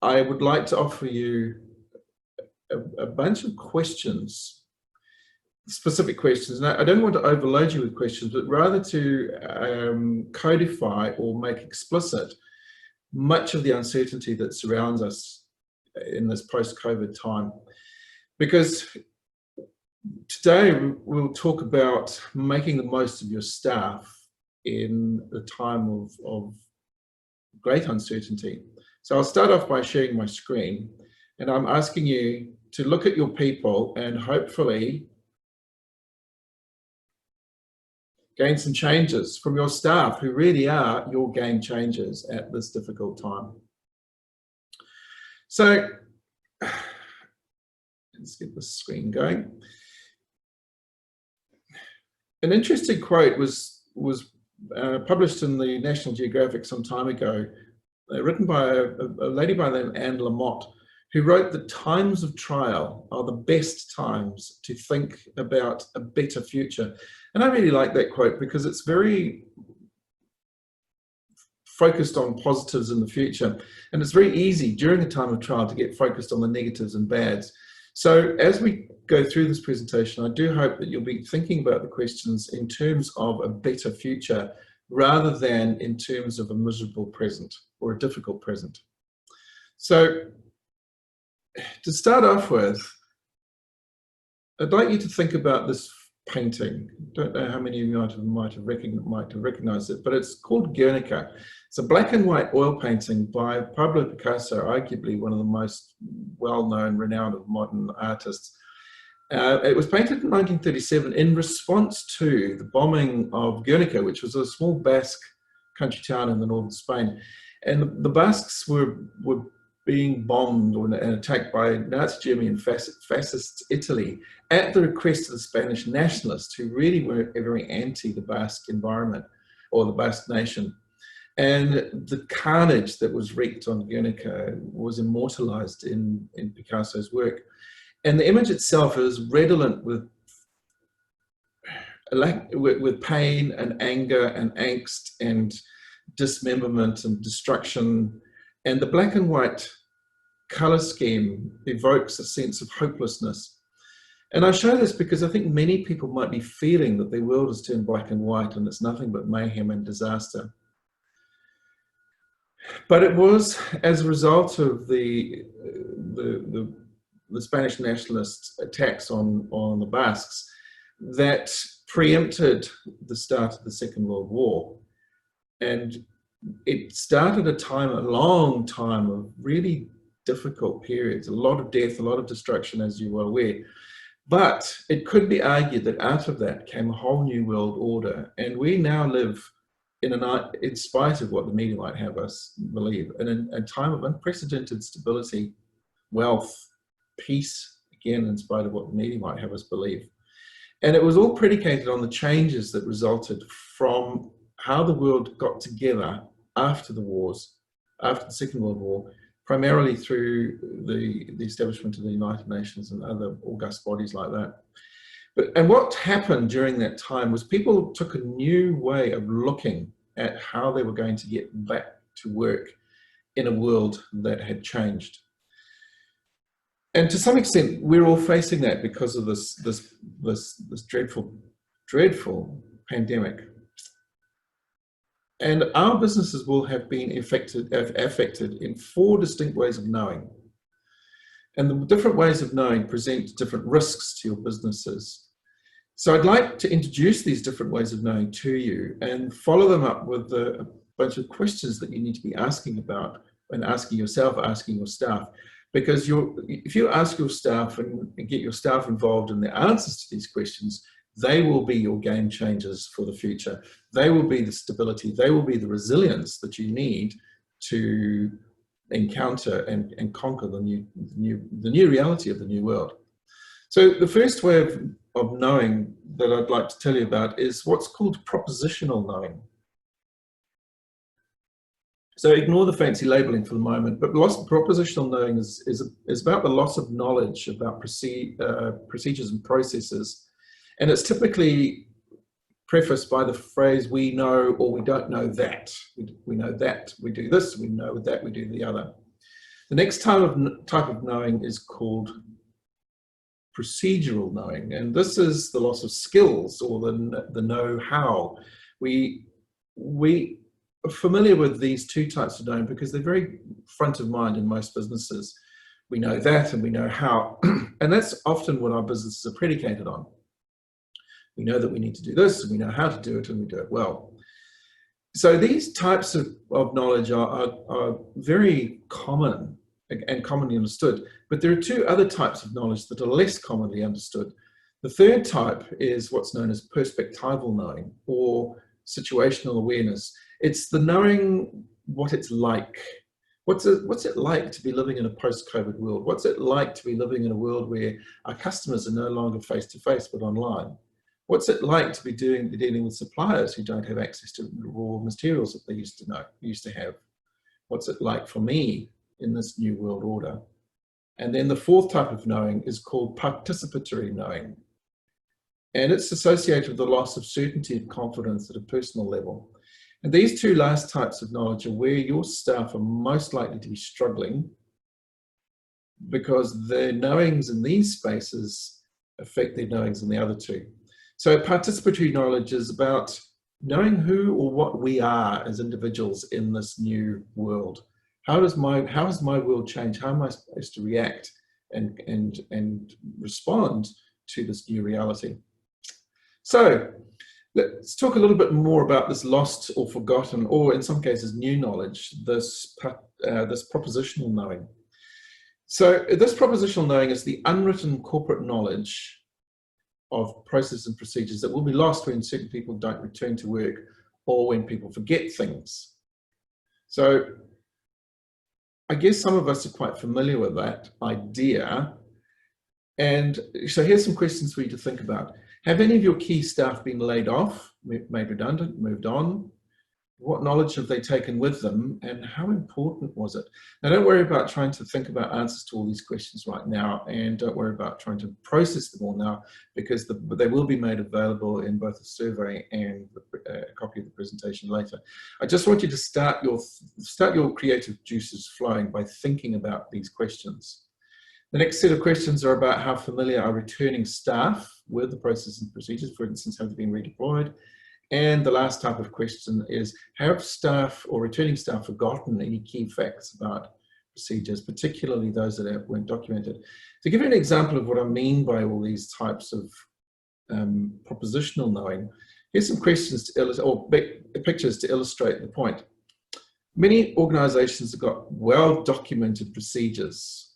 I would like to offer you a bunch of questions, specific questions. Now, I don't want to overload you with questions, but rather to codify or make explicit much of the uncertainty that surrounds us in this post-COVID time. Because today we'll talk about making the most of your staff in the time of great uncertainty. So I'll start off by sharing my screen, and I'm asking you to look at your people and hopefully gain some changes from your staff who really are your game changers at this difficult time. So let's get the screen going. An interesting quote was published in the National Geographic some time ago, written by a lady by the name Anne Lamott, who wrote that times of trial are the best times to think about a better future. And I really like that quote because it's very focused on positives in the future. And it's very easy during a time of trial to get focused on the negatives and bads. So as we go through this presentation, I do hope that you'll be thinking about the questions in terms of a better future rather than in terms of a miserable present or a difficult present. So to start off with, I'd like you to think about this painting. Don't know how many of you might have recognized it, but it's called Guernica. It's a black and white oil painting by Pablo Picasso, arguably one of the most well-known, renowned of modern artists. It was painted in 1937 in response to the bombing of Guernica, which was a small Basque country town in the northern Spain. And the Basques were being bombed and attacked by Nazi Germany and fascist Italy at the request of the Spanish nationalists, who really were very anti the Basque environment or the Basque nation. And the carnage that was wreaked on Guernica was immortalized in Picasso's work. And the image itself is redolent with pain and anger and angst and dismemberment and destruction. And the black and white color scheme evokes a sense of hopelessness. And I show this because I think many people might be feeling that their world has turned black and white and it's nothing but mayhem and disaster. But it was as a result of the Spanish nationalist attacks on the Basques that preempted the start of the Second World War. And it started a long time of really difficult periods, a lot of death, a lot of destruction, as you are aware. But it could be argued that out of that came a whole new world order. And we now live in spite of what the media might have us believe, in a time of unprecedented stability, wealth, peace, again, in spite of what the media might have us believe. And it was all predicated on the changes that resulted from how the world got together after the wars, after the Second World War, primarily through the establishment of the United Nations and other august bodies like that. And what happened during that time was people took a new way of looking at how they were going to get back to work in a world that had changed. And to some extent, we're all facing that because of this dreadful, dreadful pandemic. And our businesses will have been affected in 4 distinct ways of knowing. And the different ways of knowing present different risks to your businesses. So I'd like to introduce these different ways of knowing to you and follow them up with a bunch of questions that you need to be asking about and asking yourself, asking your staff. Because if you ask your staff and get your staff involved in the answers to these questions, they will be your game changers for the future. They will be the stability, they will be the resilience that you need to encounter and conquer the new reality of the new world. So the first way of knowing that I'd like to tell you about is what's called propositional knowing. So ignore the fancy labeling for the moment, but propositional knowing is about the loss of knowledge about procedures and processes. And it's typically prefaced by the phrase, we know or we don't know that. We know that we do this, we know that we do the other. The next type of knowing is called procedural knowing, and this is the loss of skills or the know-how. We are familiar with these two types of knowing because they're very front of mind in most businesses. We know that and we know how, and that's often what our businesses are predicated on. We know that we need to do this, and we know how to do it, and we do it well. So these types of knowledge are very common and commonly understood, but there are two other types of knowledge that are less commonly understood. The third type is what's known as perspectival knowing or situational awareness. It's the knowing what it's like. What's it like to be living in a post-COVID world? What's it like to be living in a world where our customers are no longer face-to-face but online? What's it like to be dealing with suppliers who don't have access to raw materials that they used to have? What's it like for me in this new world order? And then the fourth type of knowing is called participatory knowing. And it's associated with the loss of certainty and confidence at a personal level. And these two last types of knowledge are where your staff are most likely to be struggling because their knowings in these spaces affect their knowings in the other two. So participatory knowledge is about knowing who or what we are as individuals in this new world. How has my world changed? How am I supposed to react and respond to this new reality? So let's talk a little bit more about this lost or forgotten, or in some cases new knowledge, this propositional knowing. So this propositional knowing is the unwritten corporate knowledge of processes and procedures that will be lost when certain people don't return to work or when people forget things. So I guess some of us are quite familiar with that idea. And so here's some questions for you to think about. Have any of your key staff been laid off, made redundant, moved on? What knowledge have they taken with them, and how important was it? Now, don't worry about trying to think about answers to all these questions right now, and don't worry about trying to process them all now, because they will be made available in both a survey and a copy of the presentation later. I just want you to start your creative juices flowing by thinking about these questions. The next set of questions are about how familiar are returning staff with the processes and procedures. For instance, have they been redeployed? And the last type of question is, have staff or returning staff forgotten any key facts about procedures, particularly those that weren't documented? To give you an example of what I mean by all these types of propositional knowing, here's some questions to illustrate, or pictures to illustrate the point. Many organizations have got well-documented procedures.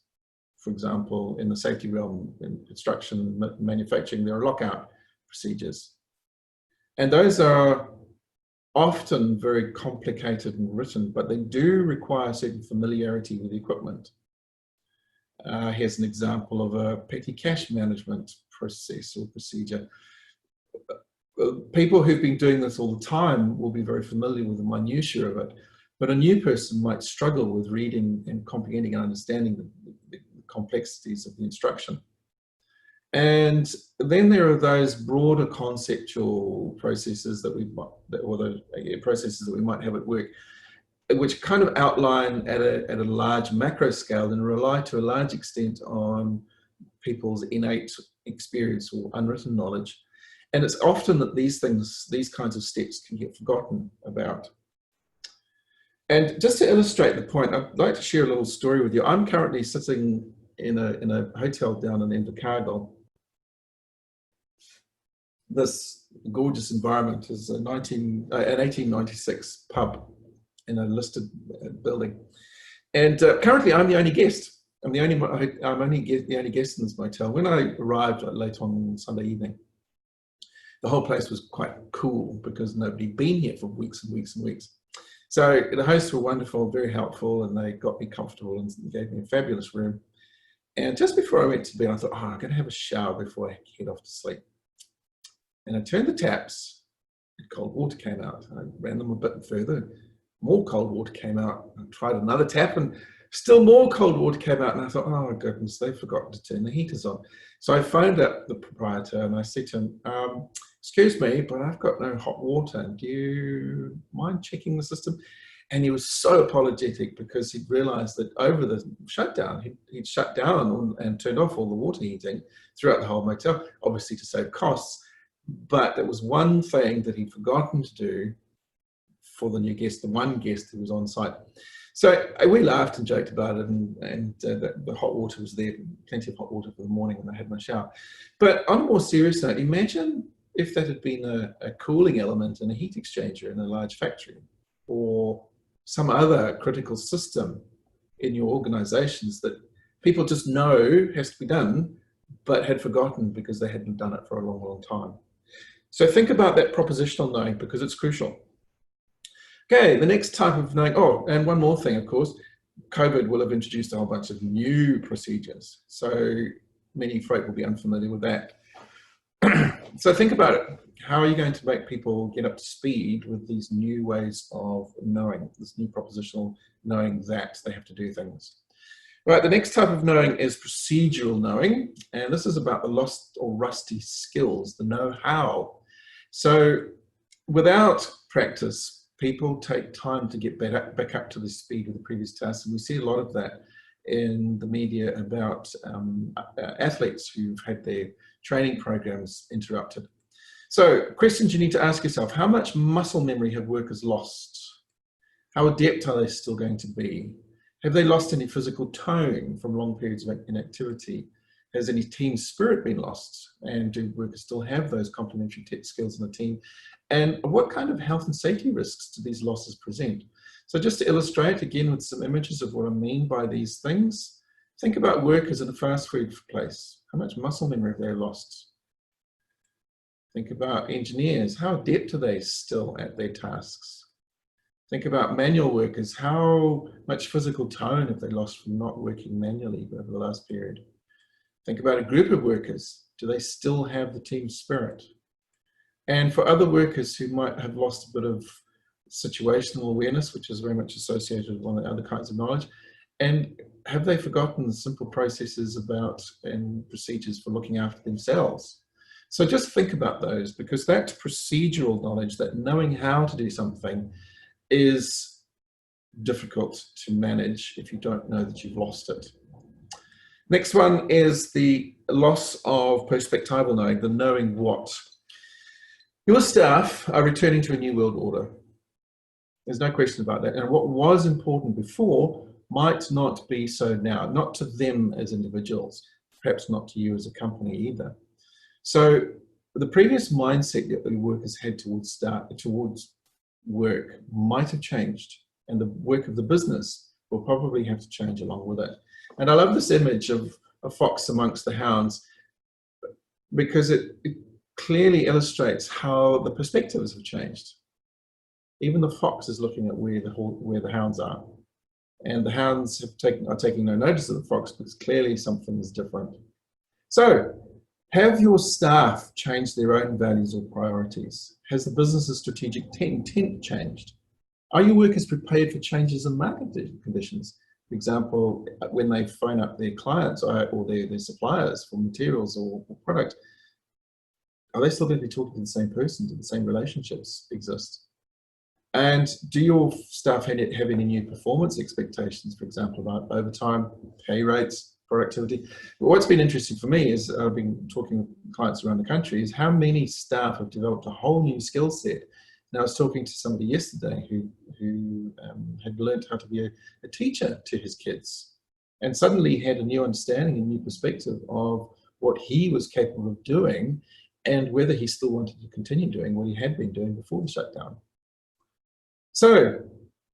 For example, in the safety realm, in construction, manufacturing, there are lockout procedures. And those are often very complicated and written, but they do require certain familiarity with the equipment. Here's an example of a petty cash management process or procedure. People who've been doing this all the time will be very familiar with the minutiae of it, but a new person might struggle with reading and comprehending and understanding the complexities of the instruction. And then there are those broader conceptual processes that processes that we might have at work, which kind of outline at a large macro scale and rely to a large extent on people's innate experience or unwritten knowledge. And it's often that these kinds of steps can get forgotten about. And just to illustrate the point, I'd like to share a little story with you. I'm currently sitting in a hotel down in Invercargill. This gorgeous environment is an 1896 pub in a listed building, and currently I'm the only guest. I'm the only guest in this motel. When I arrived late on Sunday evening, the whole place was quite cool because nobody had been here for weeks and weeks and weeks. So the hosts were wonderful, very helpful, and they got me comfortable and gave me a fabulous room. And just before I went to bed, I thought, I'm going to have a shower before I head off to sleep. And I turned the taps, and cold water came out. I ran them a bit further, more cold water came out. I tried another tap and still more cold water came out. And I thought, oh goodness, they've forgotten to turn the heaters on. So I phoned up the proprietor and I said to him, excuse me, but I've got no hot water. Do you mind checking the system? And he was so apologetic because he'd realized that over the shutdown, he'd shut down and turned off all the water heating throughout the whole motel, obviously to save costs. But there was one thing that he'd forgotten to do for the new guest, the one guest who was on site. So we laughed and joked about it, and the hot water was there, plenty of hot water for the morning when I had my shower. But on a more serious note, imagine if that had been a cooling element in a heat exchanger in a large factory, or some other critical system in your organizations that people just know has to be done, but had forgotten because they hadn't done it for a long, long time. So think about that propositional knowing, because it's crucial. Okay, the next type of knowing, oh, and one more thing, of course, COVID will have introduced a whole bunch of new procedures. So many folk will be unfamiliar with that. So think about it. How are you going to make people get up to speed with these new ways of knowing, this new propositional knowing that they have to do things? Right, the next type of knowing is procedural knowing, and this is about the lost or rusty skills, the know-how. So without practice, people take time to get back up to the speed of the previous tasks, and we see a lot of that in the media about athletes who've had their training programs interrupted. So questions you need to ask yourself: how much muscle memory have workers lost? How adept are they still going to be? Have they lost any physical tone from long periods of inactivity? Has any team spirit been lost? And do workers still have those complementary skills in the team? And what kind of health and safety risks do these losses present? So just to illustrate again with some images of what I mean by these things, think about workers in a fast food place. How much muscle memory have they lost? Think about engineers. How adept are they still at their tasks? Think about manual workers. How much physical tone have they lost from not working manually over the last period? Think about a group of workers. Do they still have the team spirit? And for other workers who might have lost a bit of situational awareness, which is very much associated with one of the other kinds of knowledge, and have they forgotten the simple processes about and procedures for looking after themselves? So just think about those, because that procedural knowledge, that knowing how to do something, is difficult to manage if you don't know that you've lost it. Next one is the loss of perspectival knowing, the knowing what. Your staff are returning to a new world order. There's no question about that. And what was important before might not be so now, not to them as individuals, perhaps not to you as a company either. So the previous mindset that the workers had towards work might have changed, and the work of the business will probably have to change along with it. And I love this image of a fox amongst the hounds, because it clearly illustrates how the perspectives have changed. Even the fox is looking at where the hounds are, and the hounds are taking no notice of the fox, because clearly something is different. So, have your staff changed their own values or priorities? Has the business's strategic intent changed? Are your workers prepared for changes in market conditions? For example, when they phone up their clients or their suppliers for materials or product, are they still going to be talking to the same person? Do the same relationships exist? And do your staff have any new performance expectations, for example, about overtime, pay rates, productivity? But what's been interesting for me is I've been talking with clients around the country is how many staff have developed a whole new skill set. And I was talking to somebody yesterday who had learned how to be a teacher to his kids, and suddenly had a new understanding, a new perspective of what he was capable of doing, and whether he still wanted to continue doing what he had been doing before the shutdown. So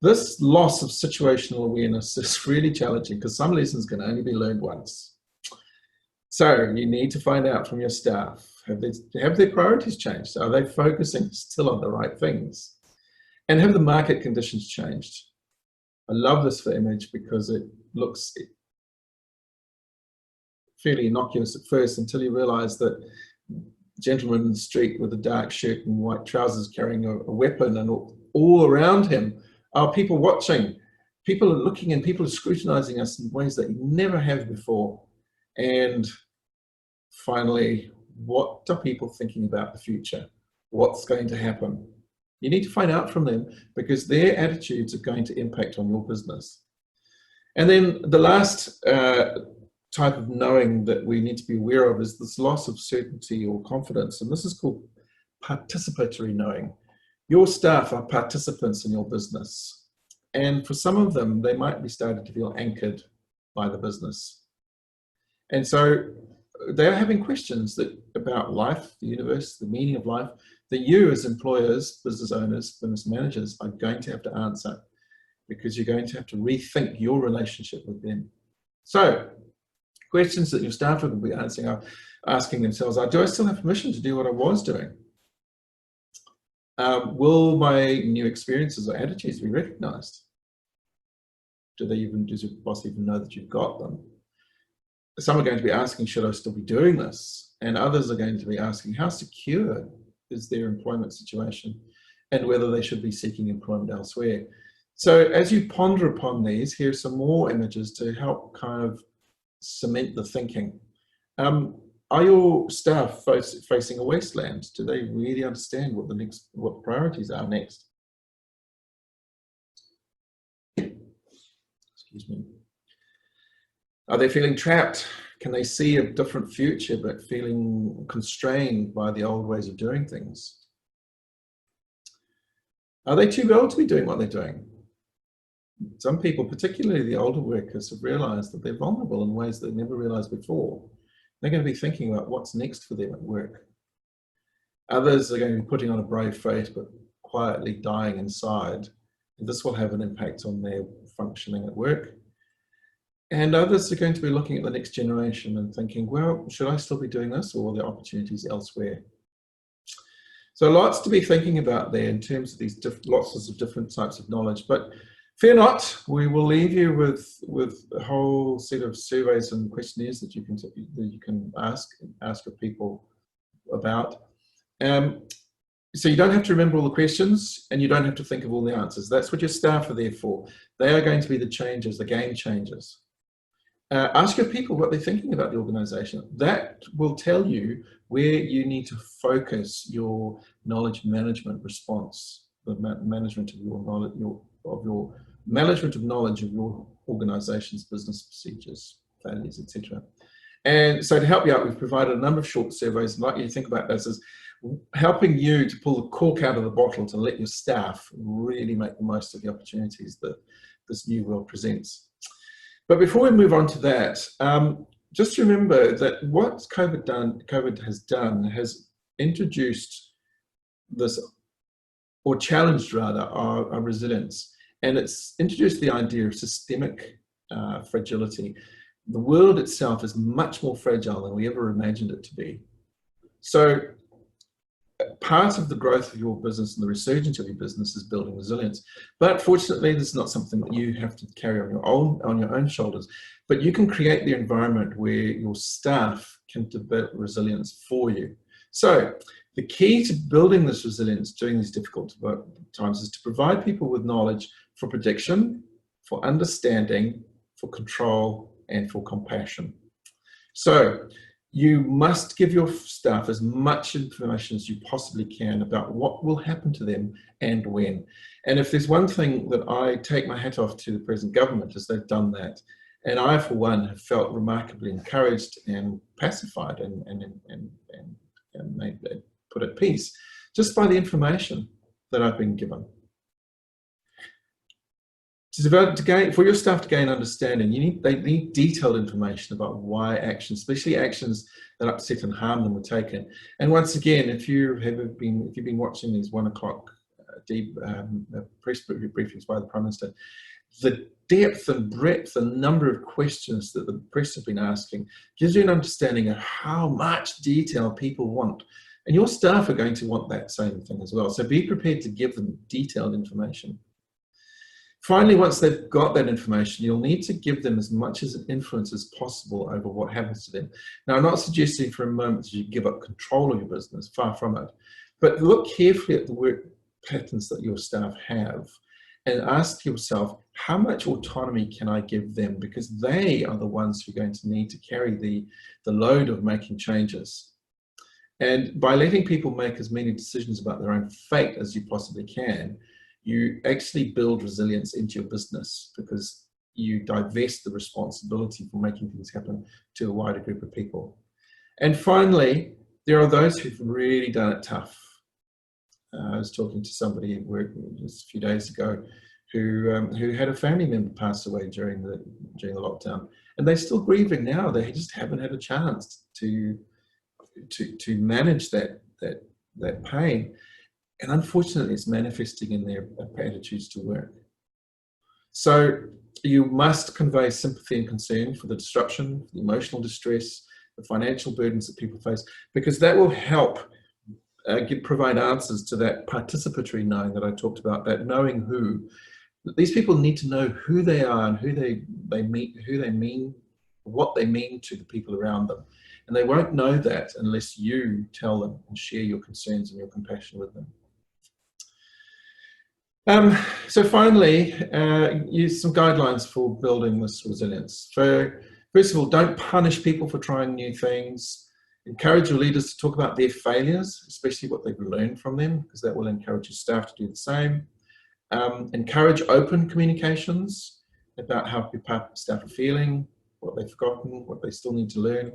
this loss of situational awareness is really challenging, because some lessons can only be learned once. So you need to find out from your staff, have their priorities changed? Are they focusing still on the right things? And have the market conditions changed? I love this for image because it looks fairly innocuous at first, until you realize that gentleman in the street with a dark shirt and white trousers carrying a weapon, and all around him are people watching. People are looking, and people are scrutinizing us in ways that you never have before. And finally, what are people thinking about the future? What's going to happen? You need to find out from them, because their attitudes are going to impact on your business. And then the last type of knowing that we need to be aware of is this loss of certainty or confidence. And this is called participatory knowing. Your staff are participants in your business. And for some of them, they might be starting to feel anchored by the business. And so they're having questions about life, the universe, the meaning of life, that you as employers, business owners, business managers are going to have to answer, because you're going to have to rethink your relationship with them. So questions that your staff will be asking themselves are, do I still have permission to do what I was doing? Will my new experiences or attitudes be recognized? Does your boss even know that you've got them? Some are going to be asking, should I still be doing this? And others are going to be asking, how secure is their employment situation, and whether they should be seeking employment elsewhere. So as you ponder upon these, here's some more images to help kind of cement the thinking. Are your staff facing a wasteland? Do they really understand what the priorities are next? Excuse me. Are they feeling trapped? Can they see a different future, but feeling constrained by the old ways of doing things? Are they too old to be doing what they're doing? Some people, particularly the older workers, have realized that they're vulnerable in ways they never realized before. They're going to be thinking about what's next for them at work. Others are going to be putting on a brave face, but quietly dying inside. And this will have an impact on their functioning at work. And others are going to be looking at the next generation and thinking, well, should I still be doing this, or are there opportunities elsewhere? So lots to be thinking about there in terms of these lots of different types of knowledge. But fear not, we will leave you with a whole set of surveys and questionnaires that you can ask of people about. So you don't have to remember all the questions, and you don't have to think of all the answers. That's what your staff are there for. They are going to be the changers, the game changers. Ask your people what they're thinking about the organization. That will tell you where you need to focus your knowledge management response, the management of your knowledge, management of knowledge of your organization's business procedures, values, etc. And so to help you out, we've provided a number of short surveys. I'd like you to think about this as helping you to pull the cork out of the bottle to let your staff really make the most of the opportunities that this new world presents. But before we move on to that, just remember that what COVID has done has introduced this, or challenged rather, our resilience. And it's introduced the idea of systemic fragility. The world itself is much more fragile than we ever imagined it to be. So part of the growth of your business and the resurgence of your business is building resilience. But fortunately, this is not something that you have to carry on your own shoulders. But you can create the environment where your staff can develop resilience for you. So the key to building this resilience during these difficult times is to provide people with knowledge for prediction, for understanding, for control, and for compassion. So you must give your staff as much information as you possibly can about what will happen to them and when. And if there's one thing that I take my hat off to the present government, is they've done that. And I, for one, have felt remarkably encouraged and pacified and put at peace just by the information that I've been given. For your staff to gain understanding, they need detailed information about why actions, especially actions that upset and harm them, were taken. And once again, if you've been watching these 1 o'clock press briefings by the Prime Minister, the depth and breadth and number of questions that the press have been asking gives you an understanding of how much detail people want. And your staff are going to want that same thing as well. So be prepared to give them detailed information. Finally, once they've got that information, you'll need to give them as much as an influence as possible over what happens to them. Now, I'm not suggesting for a moment that you give up control of your business, far from it, but look carefully at the work patterns that your staff have and ask yourself, how much autonomy can I give them? Because they are the ones who are going to need to carry the load of making changes. And by letting people make as many decisions about their own fate as you possibly can, you actually build resilience into your business, because you divest the responsibility for making things happen to a wider group of people. And finally, there are those who've really done it tough. I was talking to somebody at work just a few days ago who had a family member pass away during the lockdown, and they're still grieving now. They just haven't had a chance to manage that pain, and unfortunately, it's manifesting in their attitudes to work. So you must convey sympathy and concern for the disruption, the emotional distress, the financial burdens that people face, because that will help provide answers to that participatory knowing that I talked about, that knowing who. These people need to know who they are and who they mean, what they mean to the people around them. And they won't know that unless you tell them and share your concerns and your compassion with them. So finally, use some guidelines for building this resilience. First of all, don't punish people for trying new things. Encourage your leaders to talk about their failures, especially what they've learned from them, because that will encourage your staff to do the same. Encourage open communications about how your staff are feeling, what they've forgotten, what they still need to learn.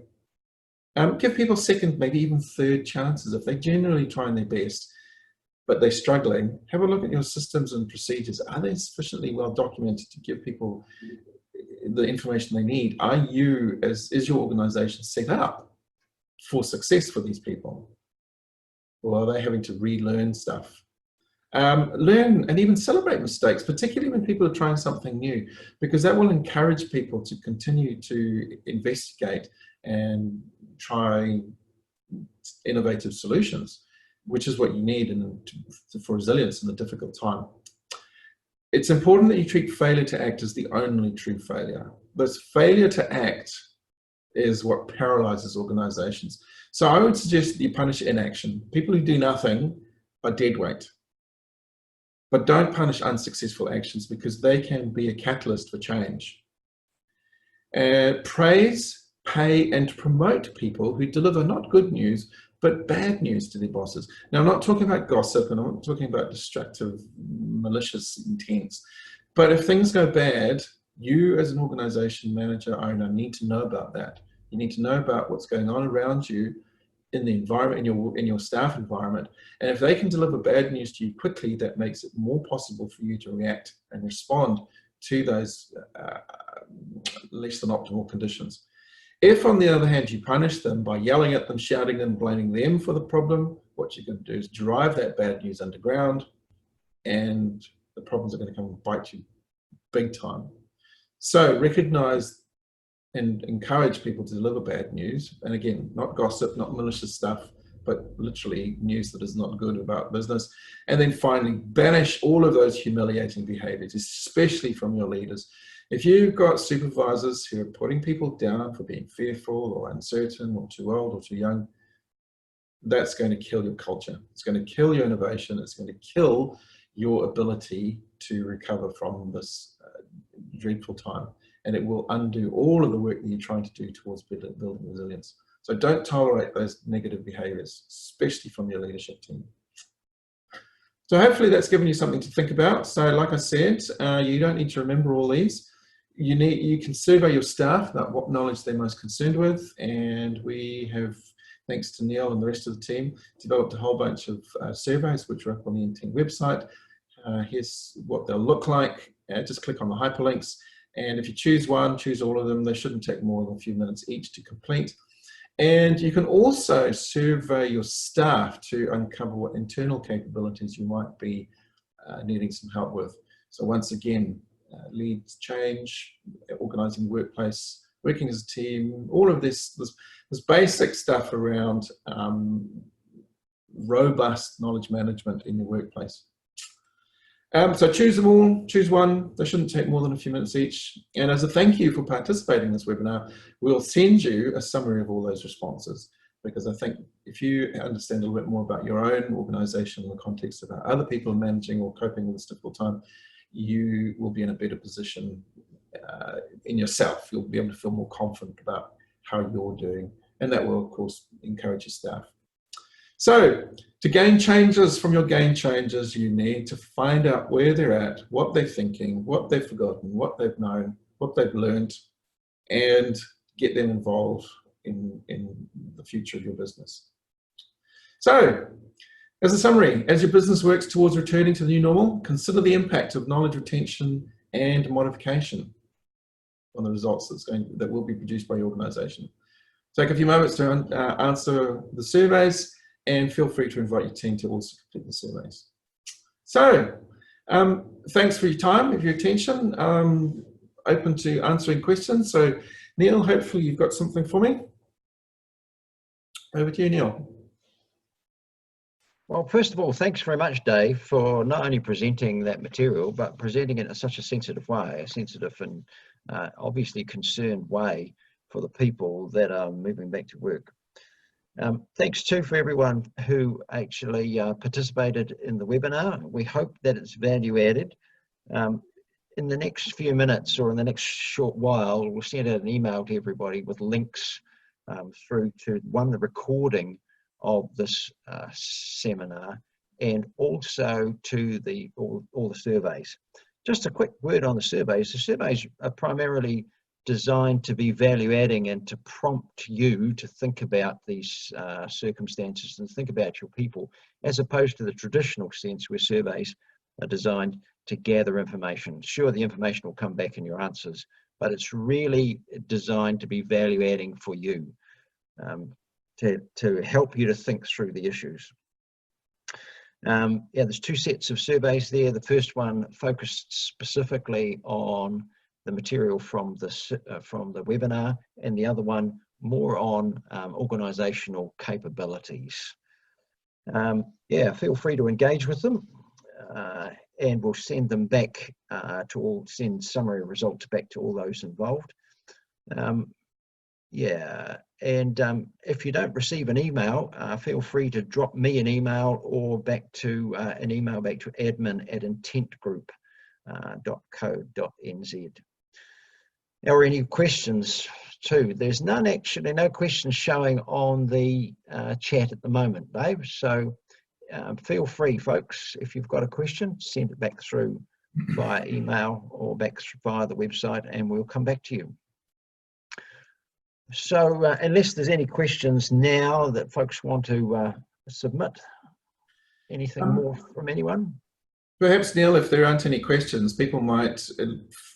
Give people second, maybe even third chances. If they're generally trying their best, but they're struggling, have a look at your systems and procedures. Are they sufficiently well documented to give people the information they need? Is your organization set up for success for these people? Or are they having to relearn stuff? Learn and even celebrate mistakes, particularly when people are trying something new, because that will encourage people to continue to investigate and try innovative solutions, which is what you need for resilience in a difficult time. It's important that you treat failure to act as the only true failure. This failure to act is what paralyzes organizations. So I would suggest that you punish inaction. People who do nothing are dead weight. But don't punish unsuccessful actions, because they can be a catalyst for change. Praise, pay, and promote people who deliver not good news, but bad news to their bosses. Now, I'm not talking about gossip, and I'm not talking about destructive, malicious intents. But if things go bad, you as an organization manager, owner, need to know about that. You need to know about what's going on around you in the environment, in your staff environment. And if they can deliver bad news to you quickly, that makes it more possible for you to react and respond to those less than optimal conditions. If, on the other hand, you punish them by yelling at them, shouting them, blaming them for the problem, what you're going to do is drive that bad news underground, and the problems are going to come and bite you big time. So recognize and encourage people to deliver bad news. And again, not gossip, not malicious stuff, but literally news that is not good about business. And then finally, banish all of those humiliating behaviors, especially from your leaders. If you've got supervisors who are putting people down for being fearful or uncertain or too old or too young, that's going to kill your culture. It's going to kill your innovation. It's going to kill your ability to recover from this dreadful time. And it will undo all of the work that you're trying to do towards building resilience. So don't tolerate those negative behaviors, especially from your leadership team. So hopefully that's given you something to think about. So like I said, you don't need to remember all these. You can survey your staff about what knowledge they're most concerned with. And we have, thanks to Neil and the rest of the team, developed a whole bunch of surveys which are up on the Intent website. Here's what they'll look like. Just click on the hyperlinks. And if you choose one, choose all of them. They shouldn't take more than a few minutes each to complete. And you can also survey your staff to uncover what internal capabilities you might be needing some help with. So once again, leads change, organizing the workplace, working as a team, all of this basic stuff around robust knowledge management in your workplace. So choose them all, choose one. They shouldn't take more than a few minutes each. And as a thank you for participating in this webinar, we'll send you a summary of all those responses, because I think if you understand a little bit more about your own organization in the context of how other people are managing or coping with this difficult time, you will be in a better position in yourself. You'll be able to feel more confident about how you're doing. And that will, of course, encourage your staff. So to gain changes from your game changers, you need to find out where they're at, what they're thinking, what they've forgotten, what they've known, what they've learned, and get them involved in the future of your business. So, as a summary, as your business works towards returning to the new normal, consider the impact of knowledge retention and modification on the results that will be produced by your organization. Take a few moments to answer the surveys, and feel free to invite your team to also complete the surveys. So, thanks for your time, and your attention. Open to answering questions. So, Neil, hopefully you've got something for me. Over to you, Neil. Well, first of all, thanks very much, Dave, for not only presenting that material, but presenting it in such a sensitive way, a sensitive and obviously concerned way for the people that are moving back to work. Thanks too for everyone who actually participated in the webinar. We hope that it's value added. In the next few minutes or in the next short while, we'll send out an email to everybody with links through to the recording of this seminar, and also to all the surveys. Just a quick word on the surveys. The surveys are primarily designed to be value adding and to prompt you to think about these circumstances and think about your people, as opposed to the traditional sense where surveys are designed to gather information. Sure, the information will come back in your answers, but it's really designed to be value adding for you, to help you to think through the issues. Yeah, there's two sets of surveys there. The first one focused specifically on the material from the webinar, and the other one more on organizational capabilities. Yeah, feel free to engage with them, and we'll send them back send summary results back to all those involved. Yeah, and if you don't receive an email, feel free to drop me an email or back to admin@intentgroup.co.nz. Or any questions too? There's no questions showing on the chat at the moment, Dave. So feel free, folks, if you've got a question, send it back through via email or back via the website, and we'll come back to you. So unless there's any questions now that folks want to submit, anything more from anyone? Perhaps, Neil, if there aren't any questions, people might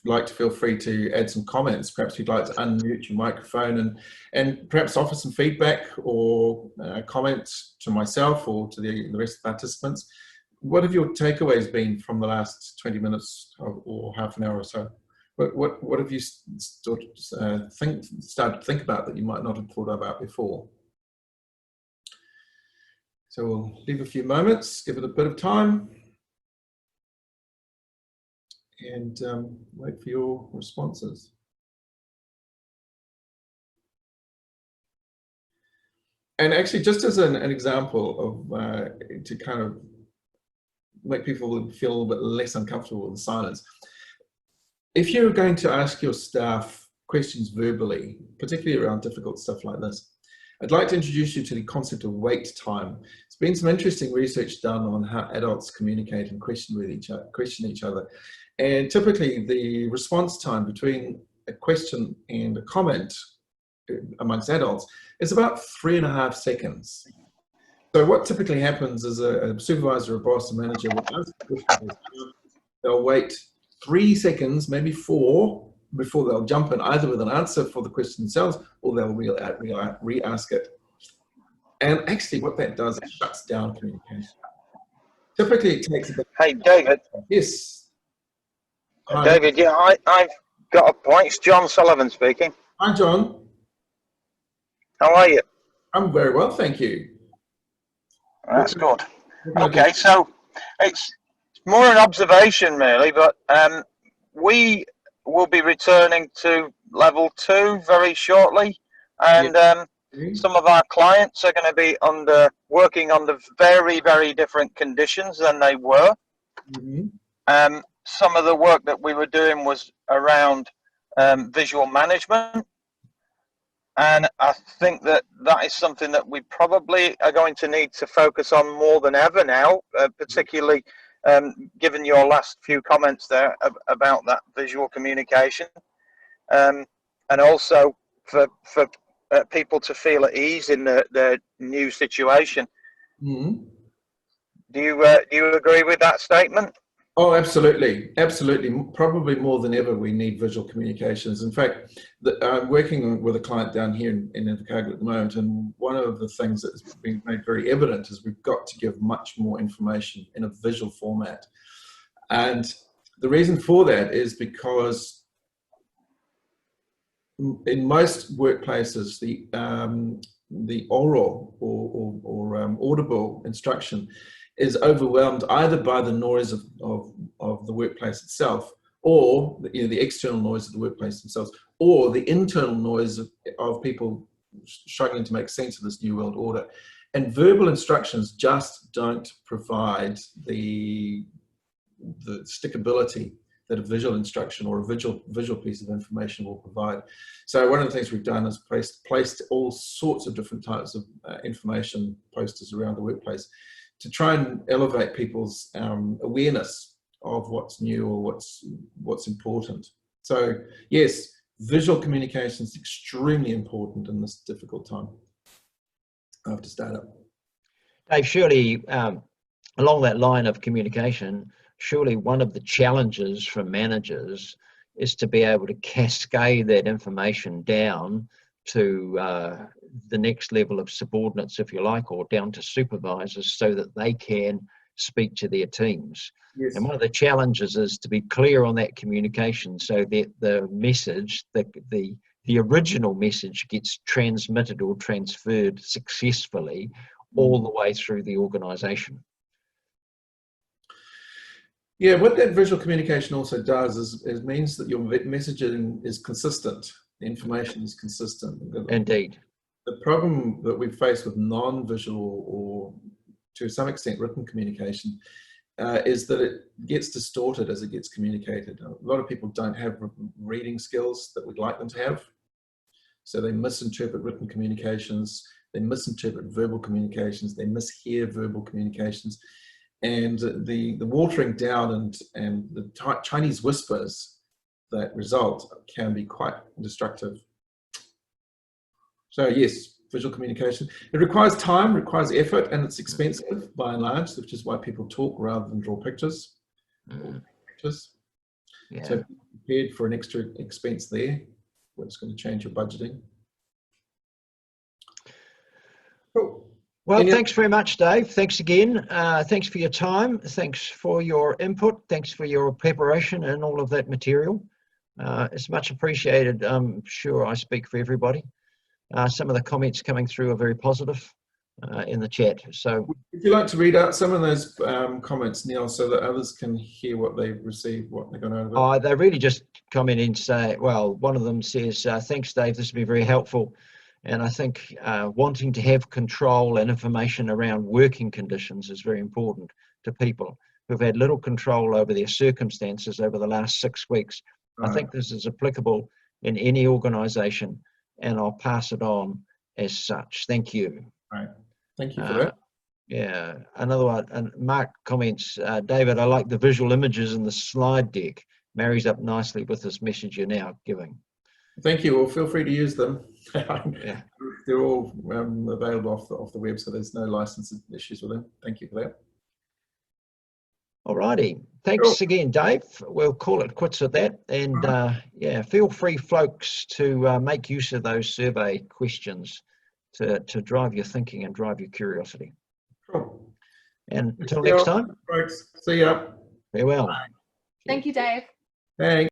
like to feel free to add some comments. Perhaps you'd like to unmute your microphone and perhaps offer some feedback or comments to myself or to the rest of the participants. What have your takeaways been from the last 20 minutes or half an hour or so? What have you started to think about that you might not have thought about before? So we'll leave a few moments, give it a bit of time, and wait for your responses. And actually, just as an example of to kind of make people feel a little bit less uncomfortable with the silence, if you're going to ask your staff questions verbally, particularly around difficult stuff like this, I'd like to introduce you to the concept of wait time. There's been some interesting research done on how adults communicate and question each other. And typically the response time between a question and a comment amongst adults is about 3.5 seconds. So what typically happens is a supervisor, a boss, a manager will ask a question, they'll wait 3 seconds, maybe 4, before they'll jump in either with an answer for the question themselves, or they'll re-ask it. And actually what that does is shuts down communication. Typically it takes about... Hey, David. Yes. Hi. David, yeah, I've got a point. It's John Sullivan speaking. Hi, John. How are you? I'm very well, thank you. That's good. Okay, so it's more an observation really, but we will be returning to level 2 very shortly, and some of our clients are going to be working under very, very different conditions than they were. Some of the work that we were doing was around visual management, And I think that that is something that we probably are going to need to focus on more than ever now, particularly given your last few comments there about that visual communication, and also for people to feel at ease in their new situation. Mm-hmm. Do you agree with that statement? Oh, absolutely. Absolutely. Probably more than ever, we need visual communications. In fact, I'm working with a client down here in Invercargill at the moment, and one of the things that's been made very evident is we've got to give much more information in a visual format. And the reason for that is because in most workplaces, the oral or audible instruction is overwhelmed either by the noise of the workplace itself, or the external noise of the workplace themselves, or the internal noise of people struggling to make sense of this new world order. And verbal instructions just don't provide the stickability that a visual instruction or a visual piece of information will provide. So one of the things we've done is placed all sorts of different types of information posters around the workplace to try and elevate people's awareness of what's new or what's important. So yes, visual communication is extremely important in this difficult time after startup. Dave, surely along that line of communication, surely one of the challenges for managers is to be able to cascade that information down to the next level of subordinates, if you like, or down to supervisors so that they can speak to their teams. Yes. And one of the challenges is to be clear on that communication so that the message, the original message gets transmitted or transferred successfully all the way through the organisation. Yeah, what that visual communication also does is means that your messaging is consistent. The information is consistent. Indeed. The problem that we face with non-visual or to some extent written communication is that it gets distorted as it gets communicated. A lot of people don't have reading skills that we'd like them to have. So they misinterpret written communications, they misinterpret verbal communications, they mishear verbal communications. And the watering down and the Chinese whispers that result can be quite destructive. So yes, visual communication. It requires time, requires effort, and it's expensive by and large, which is why people talk rather than draw pictures. Yeah. So be prepared for an extra expense there, what's going to change your budgeting. Cool. Well, thanks very much, Dave. Thanks again. Thanks for your time. Thanks for your input. Thanks for your preparation and all of that material. It's much appreciated. I'm sure I speak for everybody. Some of the comments coming through are very positive in the chat. So, would you like to read out some of those comments, Neil, so that others can hear what they've received, what they're going over? Oh, they really just comment in to say, well, one of them says, thanks, Dave, this has been very helpful. And I think wanting to have control and information around working conditions is very important to people who've had little control over their circumstances over the last 6 weeks. Right. I think this is applicable in any organisation, and I'll pass it on as such. Thank you. Right. Thank you for that. Yeah, another one. And Mark comments, David, I like the visual images in the slide deck. Marries up nicely with this message you're now giving. Thank you. Well, feel free to use them. Yeah. They're all available off the web, so there's no license issues with them. Thank you for that. All righty. Thanks again, Dave. We'll call it quits at that. And yeah, feel free, folks, to make use of those survey questions to drive your thinking and drive your curiosity. Cool. And until next time. Folks, see ya. Farewell. Thank you, Dave. Thanks.